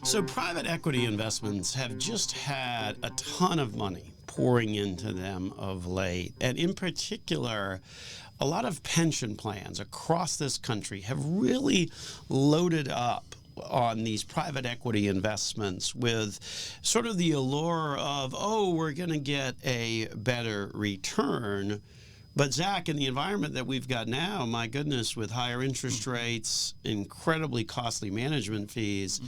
So private equity investments have just had a ton of money pouring into them of late. And in particular, a lot of pension plans across this country have really loaded up on these private equity investments with sort of the allure of, oh, we're going to get a better return. But Zach, in the environment that we've got now, my goodness, with higher interest rates, incredibly costly management fees,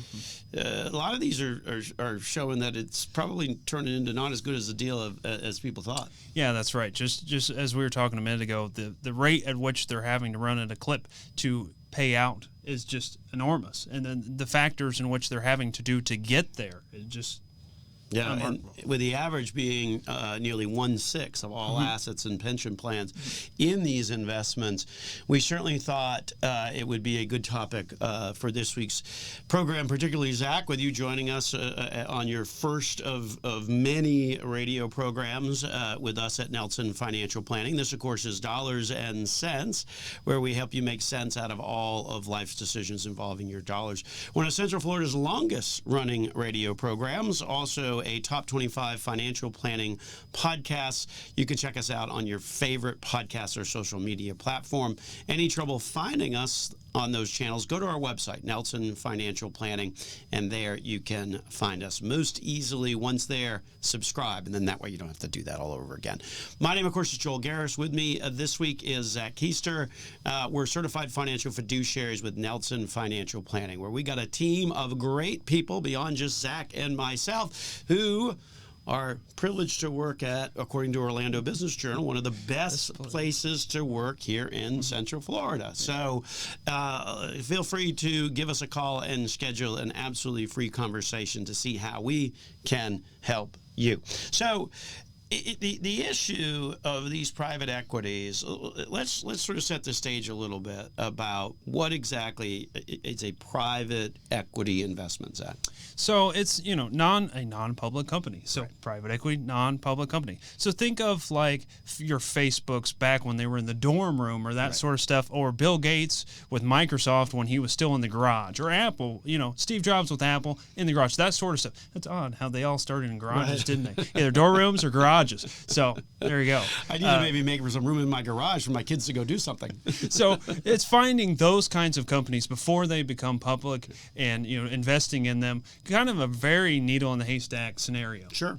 a lot of these are showing that it's probably turning into not as good as a deal as people thought. Yeah, that's right. Just as we were talking a minute ago, the rate at which they're having to run at a clip to pay out is just enormous, and then the factors in which they're having to do to get there is just. Yeah, and with the average being nearly 1/6 of all assets and pension plans in these investments, we certainly thought it would be a good topic for this week's program, particularly Zach, with you joining us on your first of many radio programs with us at Nelson Financial Planning. This, of course, is Dollars and Cents, where we help you make sense out of all of life's decisions involving your dollars. One of Central Florida's longest-running radio programs, also a top 25 financial planning podcast. You can check us out on your favorite podcast or social media platform. Any trouble finding us on those channels, go to our website, Nelson Financial Planning, and there you can find us most easily. Once there, subscribe, and then that way you don't have to do that all over again. My name, of course, is Joel Garris. With me this week is Zach Keister. We're certified financial fiduciaries with Nelson Financial Planning, where we got a team of great people beyond just Zach and myself who are privileged to work at, according to Orlando Business Journal, one of the best places to work here in Central Florida. So feel free to give us a call and schedule an absolutely free conversation to see how we can help you. So the issue of these private equities, let's sort of set the stage a little bit about what exactly is a private equity investment, Zach. So it's, a non-public company. So private equity, non-public company. So think of like your Facebooks back when they were in the dorm room or that sort of stuff, or Bill Gates with Microsoft when he was still in the garage, or Apple, Steve Jobs with Apple in the garage, that sort of stuff. That's odd how they all started in garages, didn't they? Either door rooms or garages. So there you go. I need to maybe make some room in my garage for my kids to go do something. So it's finding those kinds of companies before they become public and, investing in them, kind of a very needle in the haystack scenario. Sure.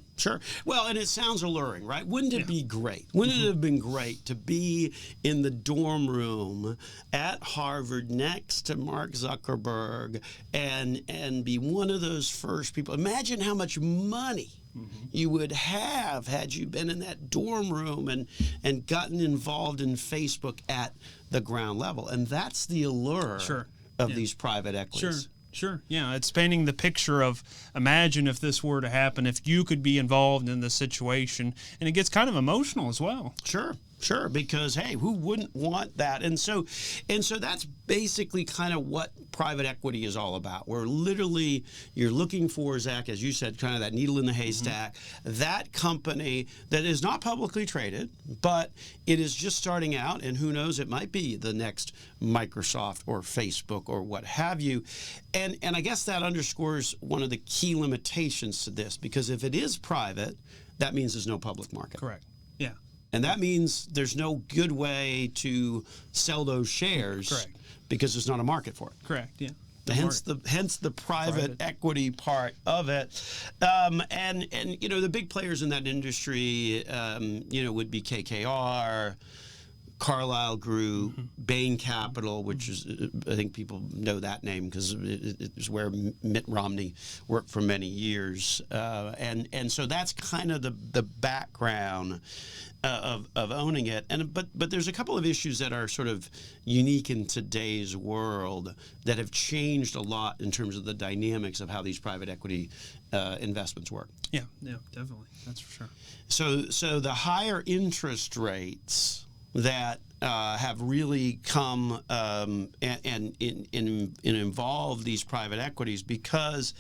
Well, and it sounds alluring, right? Wouldn't it be great? Wouldn't it have been great to be in the dorm room at Harvard next to Mark Zuckerberg and be one of those first people? Imagine how much money you would have had you been in that dorm room and gotten involved in Facebook at the ground level. And that's the allure of these private equities. Sure. Yeah, it's painting the picture of, imagine if this were to happen, if you could be involved in the situation. And it gets kind of emotional as well. Sure, because, hey, who wouldn't want that? And so that's basically kind of what private equity is all about. Where literally you're looking for, Zach, as you said, kind of that needle in the haystack, that company that is not publicly traded, but it is just starting out, and who knows, it might be the next Microsoft or Facebook or what have you. And I guess that underscores one of the key limitations to this, because if it is private, that means there's no public market. Correct. Yeah. And that means there's no good way to sell those shares because there's not a market for it. Correct, yeah. Hence the private equity part of it. And the big players in that industry, would be KKR, Carlyle Group, Bain Capital, which is, I think people know that name because it was where Mitt Romney worked for many years. And so that's kind of the background of owning it. But there's a couple of issues that are sort of unique in today's world that have changed a lot in terms of the dynamics of how these private equity investments work. Yeah, definitely. That's for sure. So the higher interest rates that have really come and involve these private equities, because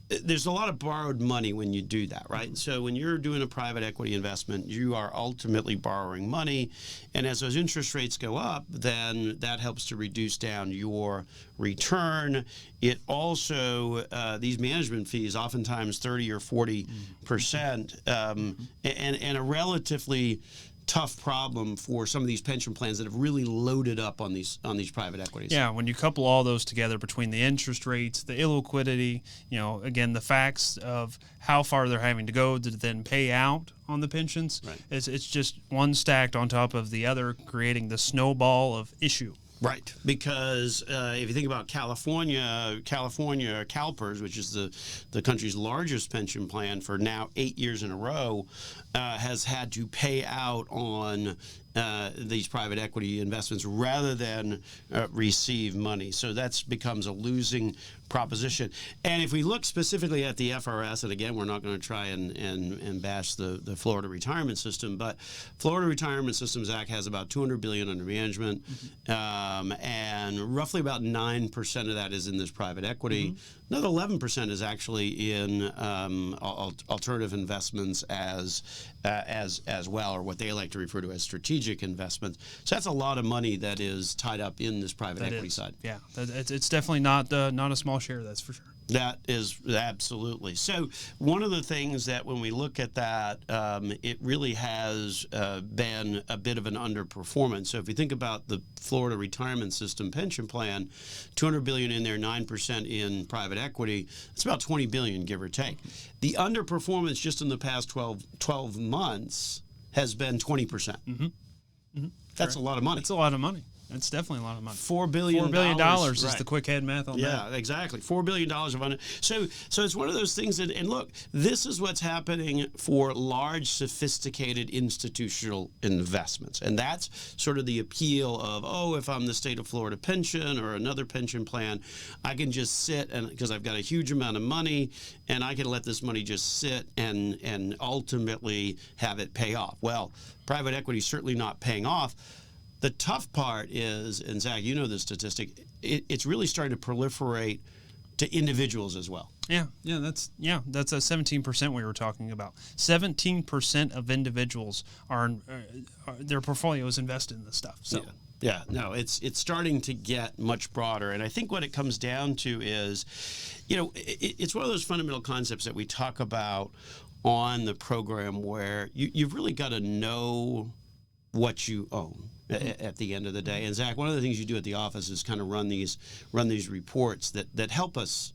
there's a lot of borrowed money when you do that, right? So when you're doing a private equity investment, you are ultimately borrowing money, and as those interest rates go up, then that helps to reduce down your return. It also these management fees, oftentimes 30 or 40%, and a relatively tough problem for some of these pension plans that have really loaded up on these private equities. Yeah, when you couple all those together between the interest rates, the illiquidity, again, the facts of how far they're having to go to then pay out on the pensions, right. It's just one stacked on top of the other, creating the snowball of issue. Right, because if you think about California CalPERS, which is the country's largest pension plan for now 8 years in a row, has had to pay out on these private equity investments rather than receive money. So that becomes a losing proposition. And if we look specifically at the FRS, and again, we're not going to try and bash the Florida retirement system, but Florida retirement system, Zach, has about $200 billion under management, and roughly about 9% of that is in this private equity. Another 11% is actually in alternative investments as well, or what they like to refer to as strategic investments. So that's a lot of money that is tied up in this private equity side. Yeah, it's definitely not a small share, that's for sure. That is absolutely. So one of the things that when we look at that, it really has been a bit of an underperformance. So if you think about the Florida retirement system pension plan, $200 billion in there, 9% in private equity, it's about $20 billion, give or take. The underperformance just in the past 12 months has been 20%. That's a lot of money. It's a lot of money. That's definitely a lot of money. $4 billion is right. the quick head math on that. Yeah, exactly. $4 billion of money. So it's one of those things that, and look, this is what's happening for large, sophisticated institutional investments. And that's sort of the appeal of, if I'm the state of Florida pension or another pension plan, I can just sit, and because I've got a huge amount of money, and I can let this money just sit and ultimately have it pay off. Well, private equity is certainly not paying off. The tough part is, and Zach, you know the statistic, it's really starting to proliferate to individuals as well. Yeah, that's a 17% we were talking about. 17% of individuals are their portfolio is invested in this stuff. So. Yeah, no, it's starting to get much broader, and I think what it comes down to is, it's one of those fundamental concepts that we talk about on the program where you've really got to know what you own at the end of the day. And Zach, one of the things you do at the office is kind of run these reports that help us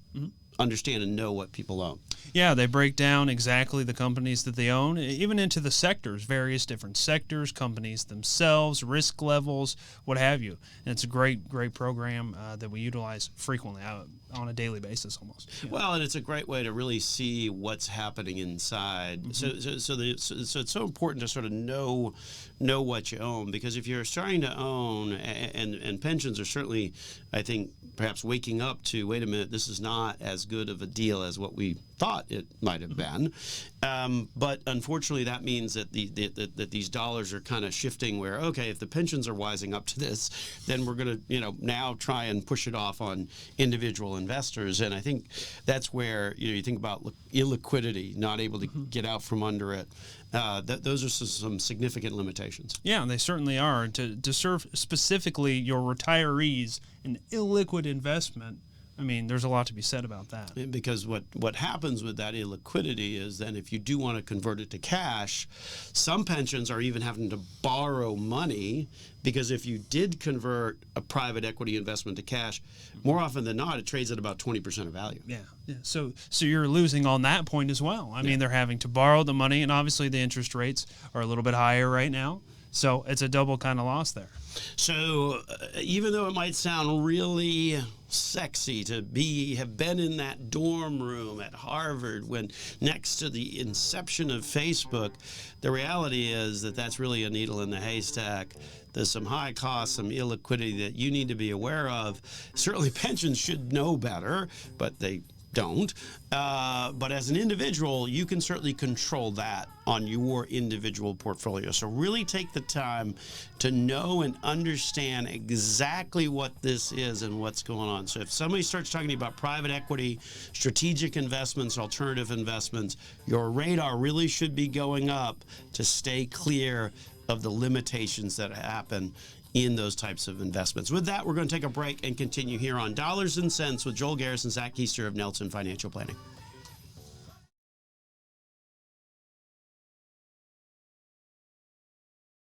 understand and know what people own. Yeah, they break down exactly the companies that they own, even into the sectors, various different sectors, companies themselves, risk levels, what have you. And it's a great program that we utilize frequently on a daily basis almost. Yeah. Well, and it's a great way to really see what's happening inside. So it's so important to sort of know what you own, because if you're starting to own, and pensions are certainly, I think, perhaps waking up to, wait a minute, this is not as good of a deal as what we thought it might have been. But unfortunately, that means that that these dollars are kind of shifting where, okay, if the pensions are wising up to this, then we're going to, now try and push it off on individual investors. And I think that's where, you think about illiquidity, not able to get out from under it. Those are some significant limitations. Yeah, they certainly are. To serve specifically your retirees an illiquid investment, I mean, there's a lot to be said about that. Because what happens with that illiquidity is then if you do want to convert it to cash, some pensions are even having to borrow money, because if you did convert a private equity investment to cash, more often than not, it trades at about 20% of value. Yeah. So you're losing on that point as well. I mean, they're having to borrow the money, and obviously the interest rates are a little bit higher right now. So it's a double kind of loss there. So even though it might sound really sexy to have been in that dorm room at Harvard when next to the inception of Facebook, the reality is that that's really a needle in the haystack. There's some high costs, some illiquidity that you need to be aware of. Certainly pensions should know better, but they don't. But as an individual, you can certainly control that on your individual portfolio. So really take the time to know and understand exactly what this is and what's going on. So if somebody starts talking about private equity, strategic investments, alternative investments, your radar really should be going up to stay clear of the limitations that happen in those types of investments. With that, we're going to take a break and continue here on Dollars and Cents with Joel Garris and Zach Keister of Nelson Financial Planning.